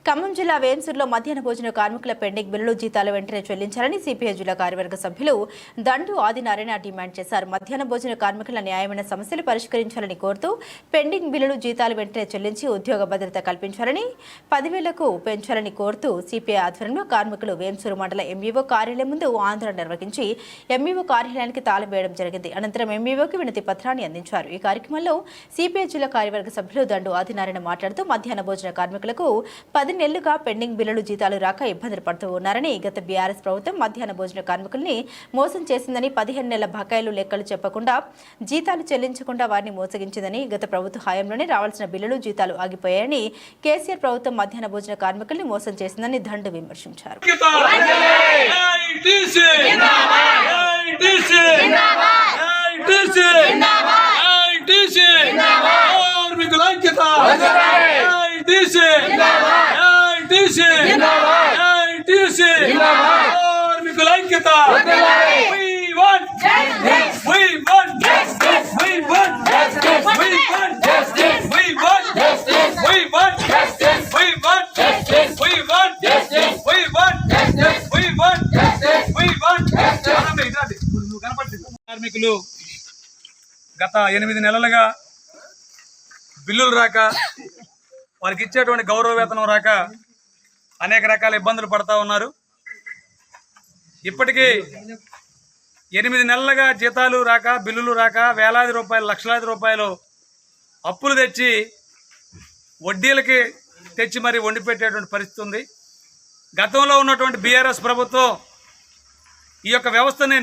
ఖమ్మం జిల్లా వేంసూరులో మధ్యాహ్న భోజన కార్మికుల పెండింగ్ బిల్లులు జీతాలు వెంటనే చెల్లించాలని సిపిఐ జిల్లా కార్యవర్గ సభ్యులు దండు ఆదినారాయణ డిమాండ్ చేశారు. మధ్యాహ్న భోజన కార్మికుల న్యాయమైన సమస్యలు పరిష్కరించాలని కోరుతూ పెండింగ్ బిల్లులు జీతాలు వెంటనే చెల్లించి ఉద్యోగ భద్రత కల్పించాలని 10,000కు పెంచాలని కోరుతూ సిపిఐ ఆధ్వర్యంలో కార్మికులు వేంసూరు మండల ఎంఈఓ కార్యాలయం ముందు ఆందోళన నిర్వహించి ఎంఈఓ కార్యాలయానికి తాళం వేయడం జరిగింది. అనంతరం ఎంఈఓకి వినతి పత్రాన్ని అందించారు. ఈ కార్యక్రమంలో సిపిఐ జిల్లా కార్యవర్గ సభ్యులు దండు ఆదినారాయణ మాట్లాడుతూ మధ్యాహ్న భోజన కార్మికులకు 10 నెలలుగా పెండింగ్ బిల్లులు జీతాలు రాక ఇబ్బందులు పడుతూ ఉన్నారని, గత బీఆర్ఎస్ ప్రభుత్వం మధ్యాహ్న భోజన కార్మికుల్ని మోసం చేసిందని, 15 నెలల బకాయిలు లెక్కలు చెప్పకుండా జీతాలు చెల్లించకుండా వారిని మోసగించిందని, గత ప్రభుత్వ హయాంలోనే రావాల్సిన బిల్లులు జీతాలు ఆగిపోయాయని, కేసీఆర్ ప్రభుత్వం మధ్యాహ్న భోజన కార్మికుల్ని మోసం చేసిందని దండు విమర్శించారు. కార్మికులు గత 8 నెలలుగా బిల్లులు రాక, వారికి ఇచ్చేటువంటి గౌరవ వేతనం రాక అనేక రకాల ఇబ్బందులు పడతా ఉన్నారు. ఇప్పటికీ 8 నెలలుగా జీతాలు రాక, బిల్లులు రాక వేలాది రూపాయలు, లక్షలాది రూపాయలు అప్పులు తెచ్చి వడ్డీలకి తెచ్చి మరి వండి పెట్టేటువంటి పరిస్థితి ఉంది. గతంలో ఉన్నటువంటి బీఆర్ఎస్ ప్రభుత్వం ఈ యొక్క వ్యవస్థని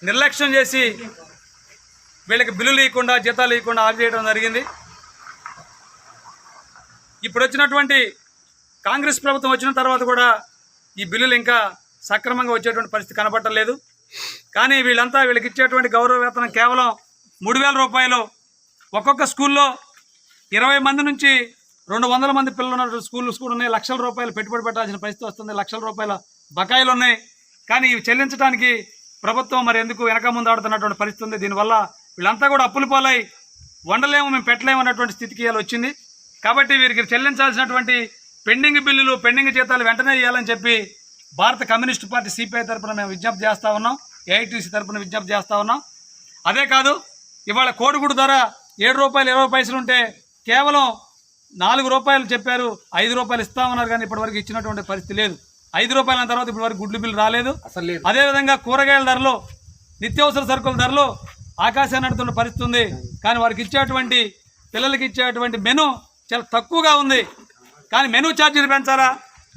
నిర్లక్ష్యం చేసి వీళ్ళకి బిల్లులు ఇవ్వకుండా, జీతాలు ఇవ్వకుండా ఆఫ్ చేయడం జరిగింది. ఇప్పుడు వచ్చినటువంటి కాంగ్రెస్ ప్రభుత్వం వచ్చిన తర్వాత కూడా ఈ బిల్లులు ఇంకా సక్రమంగా వచ్చేటువంటి పరిస్థితి కనబడలేదు. కానీ వీళ్ళకి ఇచ్చేటువంటి గౌరవ వేతనం కేవలం 3,000 రూపాయలు. ఒక్కొక్క స్కూల్లో 20 మంది నుంచి 200 మంది పిల్లలు ఉన్న స్కూల్స్ కూడా ఉన్నాయి. లక్షల రూపాయలు పెట్టుబడి పెట్టాల్సిన పరిస్థితి వస్తుంది. లక్షల రూపాయల బకాయిలు ఉన్నాయి. కానీ ఇవి చెల్లించడానికి ప్రభుత్వం మరి ఎందుకు వెనక ముందు ఆడుతున్నటువంటి పరిస్థితి ఉంది. దీనివల్ల వీళ్ళంతా కూడా అప్పులు పాలై వండలేము, మేము పెట్టలేము అన్నటువంటి స్థితికి ఇలా వచ్చింది. కాబట్టి వీరికి చెల్లించాల్సినటువంటి పెండింగ్ బిల్లులు, పెండింగ్ జీతాలు వెంటనే ఇవ్వాలని చెప్పి భారత కమ్యూనిస్టు పార్టీ సిపిఐ తరఫున మేము విజ్ఞప్తి చేస్తూ ఉన్నాం. ఏఐటీసీ తరఫున విజ్ఞప్తి చేస్తూ ఉన్నాం. అదే కాదు, ఇవాళ కోడిగుడ్డు ధర 7 రూపాయలు 20 పైసలు ఉంటే కేవలం 4 రూపాయలు చెప్పారు, 5 రూపాయలు ఇస్తామన్నారు. కానీ ఇప్పటివరకు ఇచ్చినటువంటి పరిస్థితి లేదు. 5 రూపాయల తర్వాత ఇప్పటివరకు గుడ్లు బిల్లు రాలేదు. అదేవిధంగా కూరగాయల ధరలు, నిత్యావసర సరుకుల ధరలు ఆకాశాన్ని నడుతున్న పరిస్థితి ఉంది. కానీ వారికి ఇచ్చేటువంటి పిల్లలకి ఇచ్చేటువంటి మెను చాలా తక్కువగా ఉంది. కానీ మెనూ ఛార్జీలు పెంచాలా?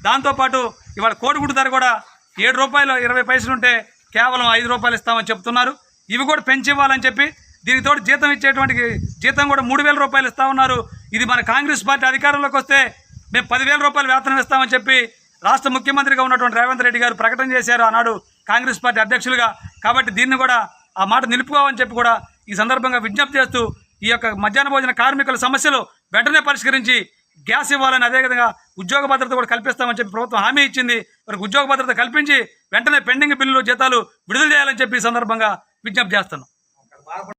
దాంతోపాటు ఇవాళ కోడిగుడ్డు ధర కూడా 7 రూపాయలు 20 పైసలు ఉంటే కేవలం 5 రూపాయలు ఇస్తామని చెప్తున్నారు. ఇవి కూడా పెంచి ఇవ్వాలని చెప్పి, దీనికి తోడు జీతం ఇచ్చేటువంటి జీతం కూడా 3,000 రూపాయలు ఇస్తా ఉన్నారు. ఇది మన కాంగ్రెస్ పార్టీ అధికారంలోకి వస్తే మేము 10,000 రూపాయలు వేతనం ఇస్తామని చెప్పి రాష్ట్ర ముఖ్యమంత్రిగా ఉన్నటువంటి రేవంత్ రెడ్డి గారు ప్రకటన చేశారు ఆనాడు కాంగ్రెస్ పార్టీ అధ్యక్షులుగా. కాబట్టి దీన్ని కూడా ఆ మాట నిలుపుకోవాలని చెప్పి కూడా ఈ సందర్భంగా విజ్ఞప్తి చేస్తూ, ఈ యొక్క మధ్యాహ్న భోజన కార్మికుల సమస్యలు వెంటనే పరిష్కరించి గ్యాస్ ఇవ్వాలని, అదేవిధంగా ఉద్యోగ భద్రత కూడా కల్పిస్తామని చెప్పి ప్రభుత్వం హామీ ఇచ్చింది. వారికి ఉద్యోగ భద్రత కల్పించి వెంటనే పెండింగ్ బిల్లులు, జీతాలు విడుదల చేయాలని చెప్పి ఈ సందర్భంగా విజ్ఞప్తి చేస్తున్నాం.